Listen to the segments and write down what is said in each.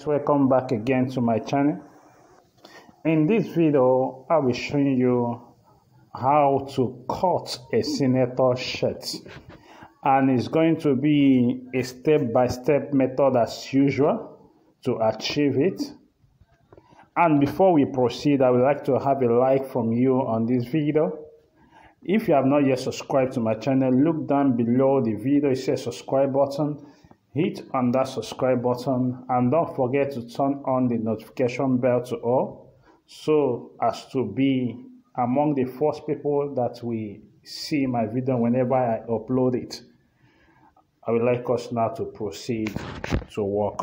Welcome back again to my channel. In this video I'll be showing you how to cut a senator shirt, and it's going to be a step-by-step method as usual to achieve it. And before we proceed, I would like to have a like from you on this video. If you have not yet subscribed to my channel, look down below the video, it says subscribe button. Hit on that subscribe button and don't forget to turn on the notification bell to all, so as to be among the first people that will see my video whenever I upload it. I would like us now to proceed to work.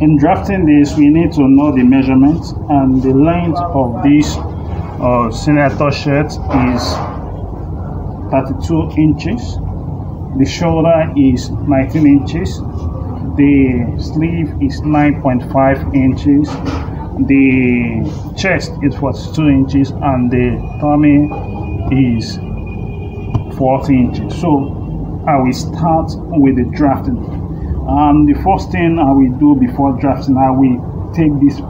In drafting this, we need to know the measurement, and the length of this senator shirt is 32 inches. The shoulder is 19 inches. The sleeve is 9.5 inches. The chest is 42 inches, and the tummy is 40 inches. So I will start with the drafting. The first thing I will do before drafting, I will take this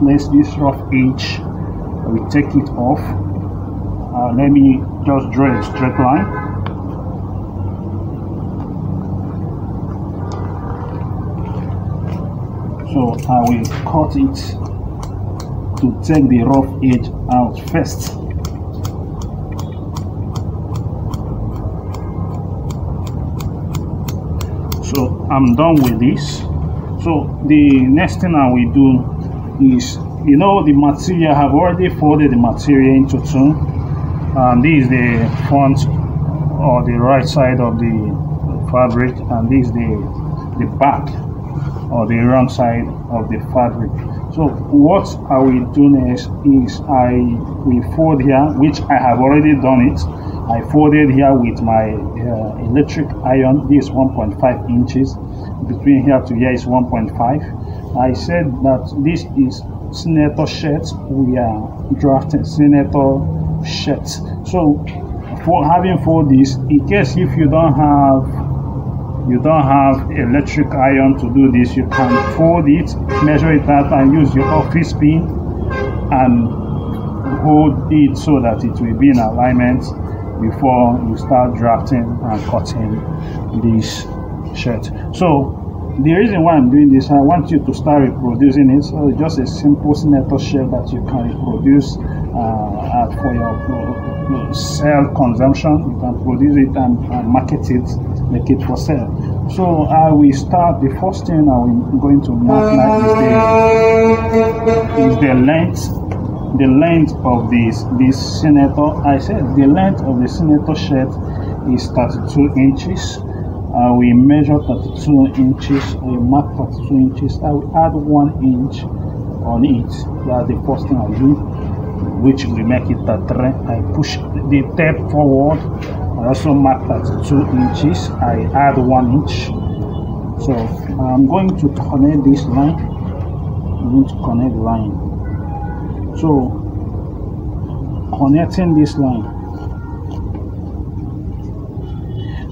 rough edge. I will take it off. Let me just draw a straight line. So I will cut it to take the rough edge out first. So I'm done with this. So the next thing I will do is, the material, I have already folded the material into two. This is the front or the right side of the fabric, and this is the back or the wrong side of the fabric. So what I will do next is I will fold here, which I have already done it. I folded here with my electric iron. This is 1.5 inches. Between here to here is 1.5. I said that this is senator shirt. We are drafting senator shirt. So for having fold this, in case if you don't have electric iron to do this, you can fold it, measure it out, and use your office pin and hold it so that it will be in alignment before you start drafting and cutting this shirt. So the reason why I'm doing this, I want you to start reproducing it. So just a simple senator shirt that you can reproduce for your sale consumption. You can produce it and market it, make it for sale. So I will start. The first thing I'm going to mark now is the length. The length of this senator. I said the length of the senator shirt is 32 inches. We measure 32 inches. We mark 32 inches. I will add 1 inch on it. That's the first thing I do, which will make it 33. I push the tape forward. I also mark 32 inches. I add 1 inch. So I'm going to connect this line. I'm going to connect the line. So connecting this line,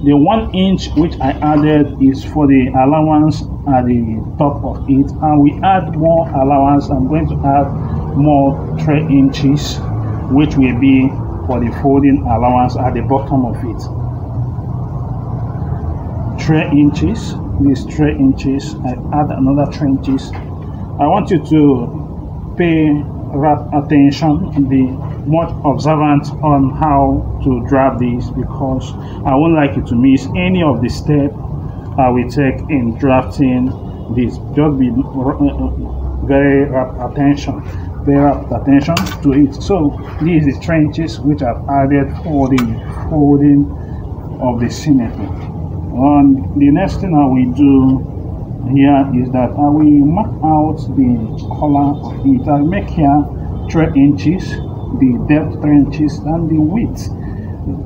the 1 inch which I added is for the allowance at the top of it, and we add more allowance. I'm going to add more 3 inches, which will be for the folding allowance at the bottom of it. 3 inches. This 3 inches. I add another 3 inches. I want you to pay rapt attention and be much observant on how to draft this, because I won't like you to miss any of the steps I will take in drafting this. Just be very rapt attention to it. So these are the 3 inches which I've added for the folding of the senator. The next thing I will do here is that I will mark out the color of it. I make here 3 inches, the depth 3 inches, and the width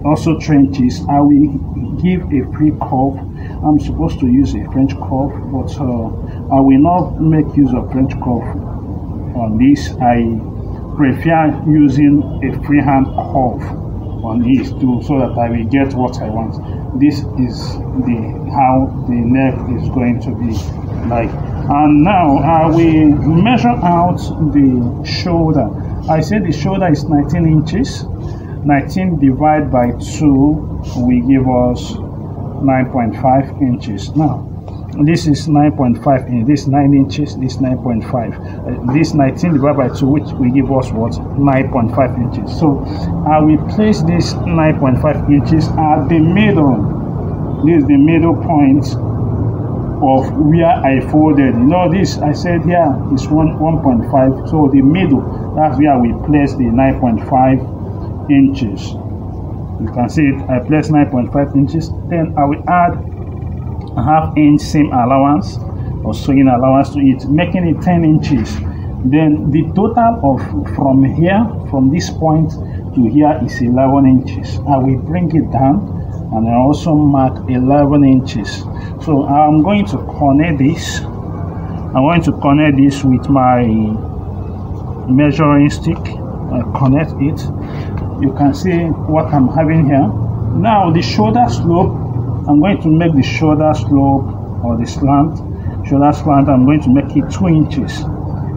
also 3 inches. I will give a free curve. I'm supposed to use a French curve, but I will not make use of French curve on this. I prefer using a freehand curve on this too, so that I will get what I want. this is how the neck is going to be like. And now I will measure out the shoulder. I said the shoulder is 19 inches. 19 divided by 2 will give us 9.5 inches. Now this is 9.5 inches, this 9 inches, this 9.5. This 19 divided by 2, which will give us what? 9.5 inches. So I will place this 9.5 inches at the middle. This is the middle point of where I folded. You know, this I said here is 1.5. So the middle, that's where we place the 9.5 inches. You can see it. I place 9.5 inches. Then I will add a half-inch seam allowance or sewing allowance to it, making it 10 inches. Then the total of from here, from this point to here, is 11 inches. I will bring it down and I also mark 11 inches. So I'm going to connect this. I'm going to connect this with my measuring stick. I connect it. You can see what I'm having here. Now the shoulder slope, I'm going to make the shoulder slope or the slant, I'm going to make it 2 inches.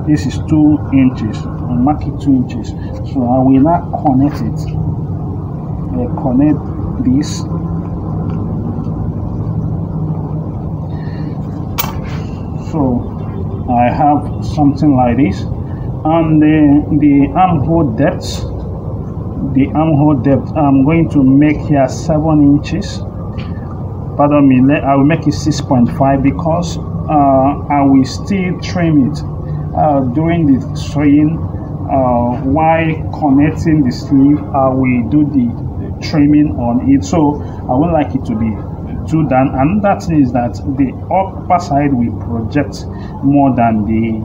This is 2 inches. I'll mark it 2 inches. So I will now connect it. I connect this. So I have something like this. And the armhole depth, I'm going to make here 7 inches. Pardon me, I will make it 6.5 because I will still trim it during the sewing. While connecting the sleeve, I will do the trimming on it, so I won't like it to be too done. And that is that the upper side will project more than the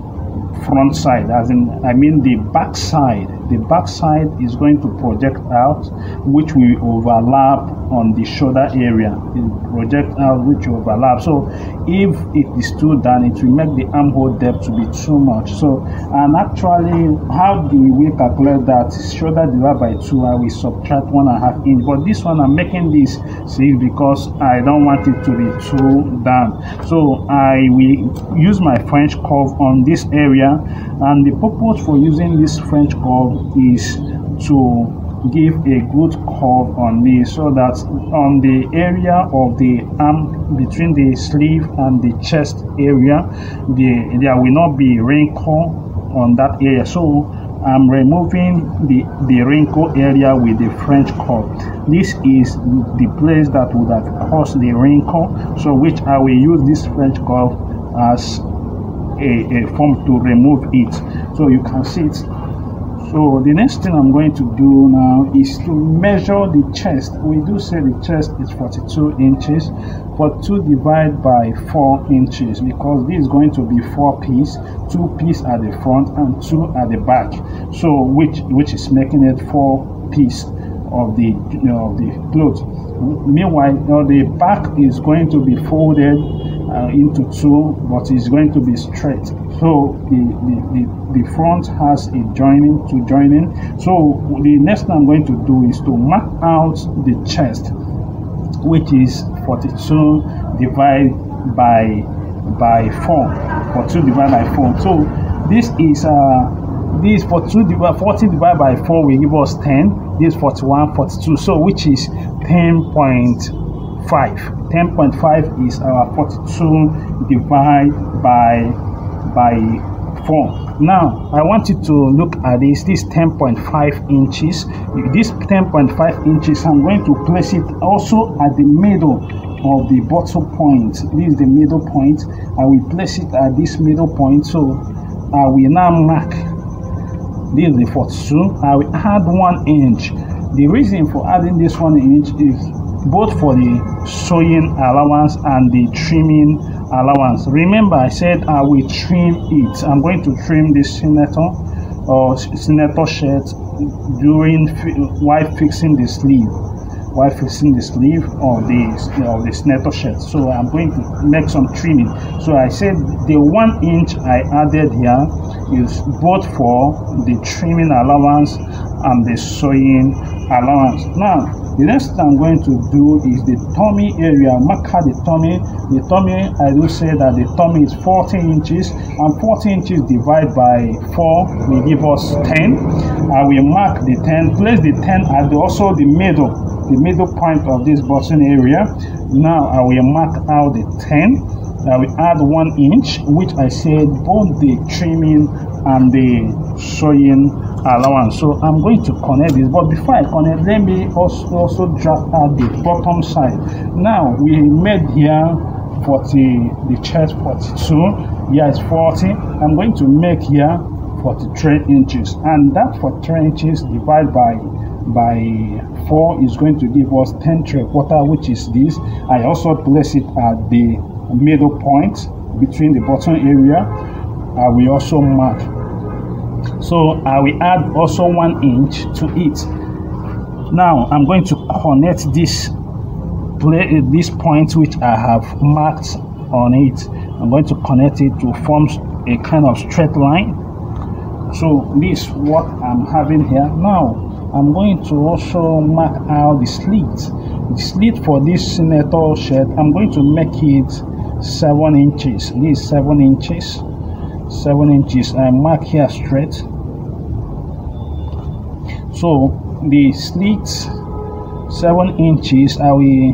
front side, as in I mean the back side. The back side is going to project out, which will overlap on the shoulder area. It will project out, which will overlap. So if it is too done, it will make the armhole depth to be too much. So, and actually, how do we calculate that? Shoulder divided by 2, I will subtract 1.5 inch. But this one, I'm making this, see, because I don't want it to be too down. So I will use my French curve on this area, and the purpose for using this French curve is to give a good curve on this, so that on the area of the arm, between the sleeve and the chest area, there will not be wrinkle on that area. So I'm removing the wrinkle area with the French curve. This is the place that would have caused the wrinkle, so which I will use this French curve as a form to remove it. So you can see it. So the next thing I'm going to do now is to measure the chest. We do say the chest is 42 inches, 42 divided by 4 inches, because this is going to be 4 pieces, 2 pieces at the front and 2 at the back. So which is making it 4 pieces of the clothes. Meanwhile, the back is going to be folded into 2, but it's going to be straight. So the front has a joining, 2 joining. So the next thing I'm going to do is to mark out the chest, which is 42 divided by 4. 42 divided by 4. So this is this 40 divided by 4 will give us 10. This 41, 42. So which is 10.5. 10.5 is our 42 divided by 4. Now I want you to look at this 10.5 inches. This 10.5 inches, I'm going to place it also at the middle of the bottom point. This is the middle point. I will place it at this middle point. So I will now mark. This is the 42. I will add 1 inch. The reason for adding this 1 inch is both for the sewing allowance and the trimming allowance. Remember, I said I will trim it. I'm going to trim this senator or senator shirt while fixing the sleeve. While fixing the sleeve of the senator shirt. So I'm going to make some trimming. So I said the 1 inch I added here is both for the trimming allowance and the sewing allowance. Now the next thing I'm going to do is the tummy area. Mark out the tummy. The tummy, I do say that the tummy is 14 inches, and 14 inches divided by 4 will give us 10. I will mark the 10, place the 10 at also the middle point of this button area. Now I will mark out the 10. I will add 1 inch, which I said both the trimming and the sewing allowance. So I'm going to connect this, but before I connect, let me also drag out the bottom side. Now we made here 40, the chest 42, here is 40. I'm going to make here 43 inches, and that 43 inches divided by 4 is going to give us 10 3/4, which is this. I also place it at the middle point between the bottom area. I will also mark, so I will add also 1 inch to it. Now I'm going to connect this point which I have marked on it. I'm going to connect it to form a kind of straight line. So this is what I'm having here. Now I'm going to also mark out the slit for this senator shirt. I'm going to make it 7 inches. This is 7 inches. 7 inches. I mark here straight. So the slit 7 inches, I will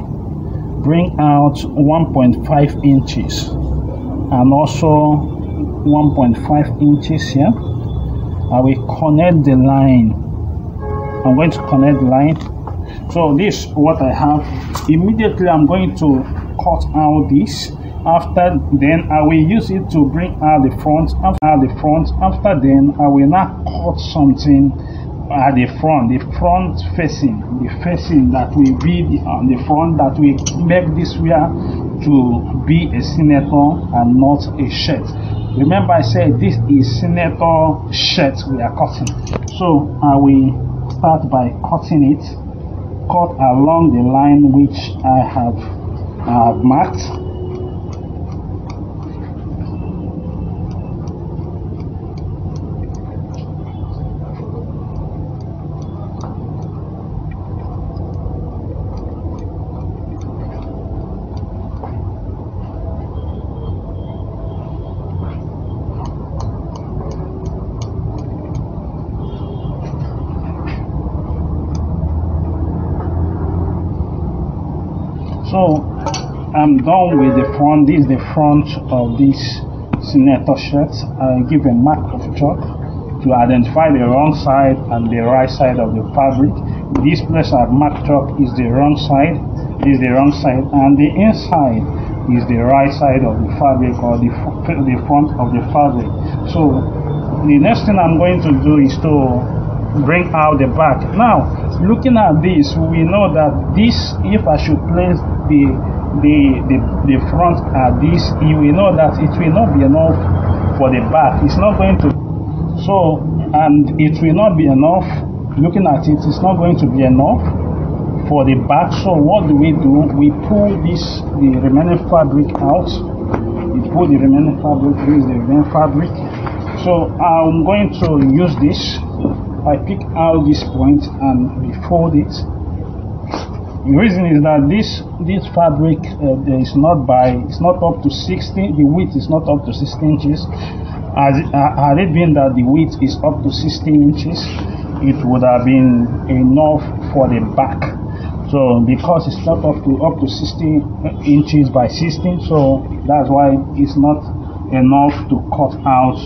bring out 1.5 inches and also 1.5 inches here. I will connect the line. I'm going to connect the line. So this is what I have. Immediately I'm going to cut out this. After then I will use it to bring out the front. After then I will now cut something at the front facing, the facing that will be on the front, that will make this wear to be a senator and not a shirt. Remember I said this is senator shirt we are cutting. So I will start by cutting it. Cut along the line which I have marked. So I'm done with the front. This is the front of this senator shirt. I give a mark of chalk to identify the wrong side and the right side of the fabric. This place I've marked chalk is the wrong side, and the inside is the right side of the fabric, or the front of the fabric. So the next thing I'm going to do is to bring out the back. Now looking at this, we know that this, if I should place the front at this, you will know that it will not be enough for the back. It's not going to, so, and it will not be enough. Looking at it, it's not going to be enough for the back. So what do? We pull the remaining fabric out. We pull the remaining fabric. This is the remaining fabric. So I'm going to use this. I pick out this point and we fold it. The reason is that this fabric it's not up to 60. The width is not up to 16 inches. Had it been that the width is up to 16 inches, it would have been enough for the back. So because it's not up to 16 inches by 16, so that's why it's not enough to cut out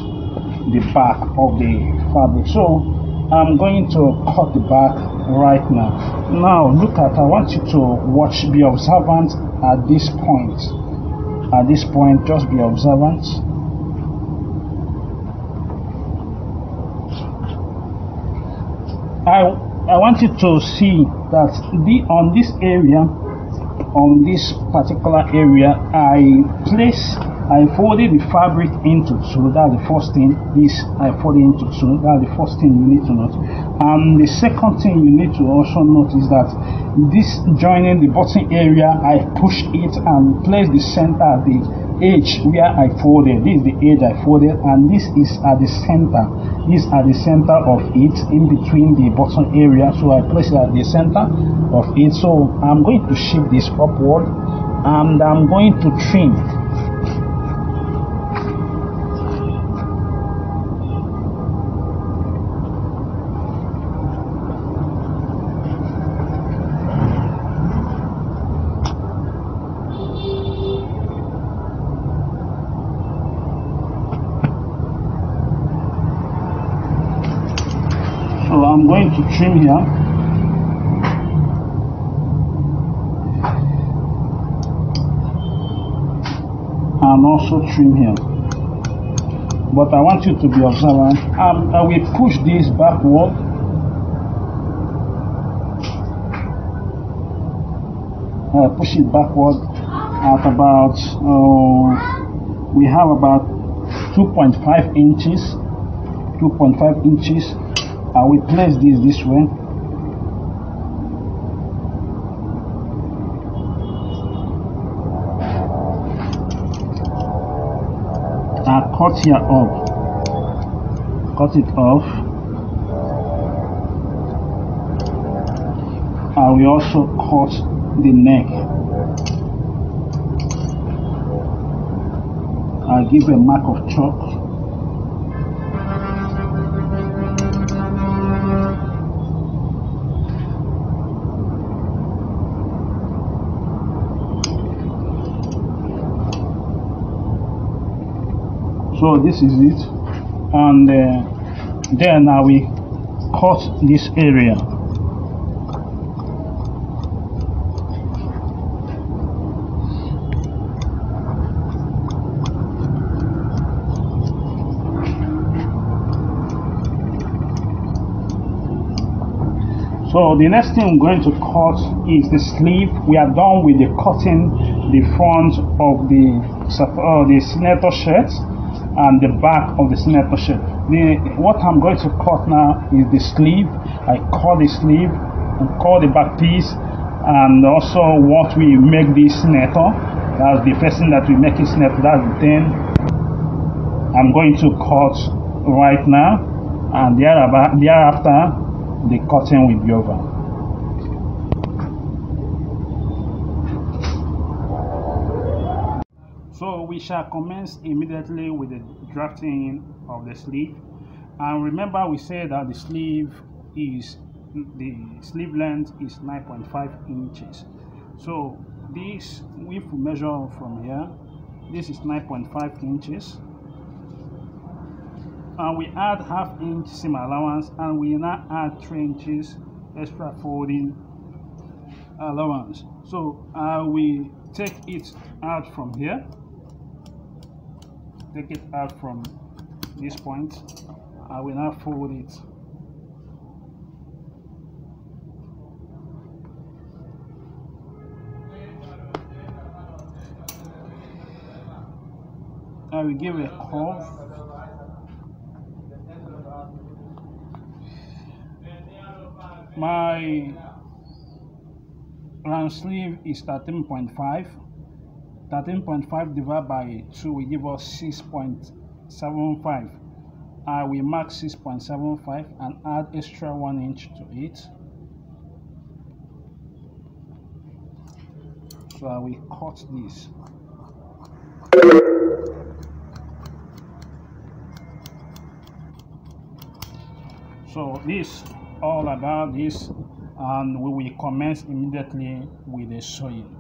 the back of the fabric. So I'm going to cut the back right now. Now look at, I want you to watch, be observant at this point. At this point, just be observant. I want you to see that on this area, on this particular area, I folded the fabric into two. That's the first thing. This I folded into two. That's the first thing you need to note. And the second thing you need to also note is that This joining the button area, I push it and place the center, the edge where I folded. This is the edge I folded, and this is at the center. These are the center of it, in between the button area. So I place it at the center of it. So I'm going to shift this upward, and I'm going to trim. So I'm going to trim here. And also trim here. But I want you to be observant. I will push this backward. Push it backward at about, we have about 2.5 inches. 2.5 inches. I will place this way. And cut here off. Cut it off. I will also cut the neck. I'll give a mark of chalk. So this is it, and then I will cut this area. So the next thing I'm going to cut is the sleeve. We are done with the cutting the front of the senator shirt and the back of the senator shirt. What I'm going to cut now is the sleeve. I cut the sleeve and cut the back piece, and also what we make this senator. That's the first thing that we make it senator. That's the thing I'm going to cut right now, and thereafter the cutting will be over. So we shall commence immediately with the drafting of the sleeve. And remember, we said that the sleeve length is 9.5 inches. So this, if we measure from here, this is 9.5 inches. And we add ½ inch seam allowance, and we now add 3 inches extra folding allowance. So we take it out from here. Take it out from this point. I will now fold it. I will give a curve. My round sleeve is 13.5. 13.5 divided by 2 will give us 6.75. I will mark 6.75 and add extra 1 inch to it. So I will cut this. So this all about this, and we will commence immediately with the sewing.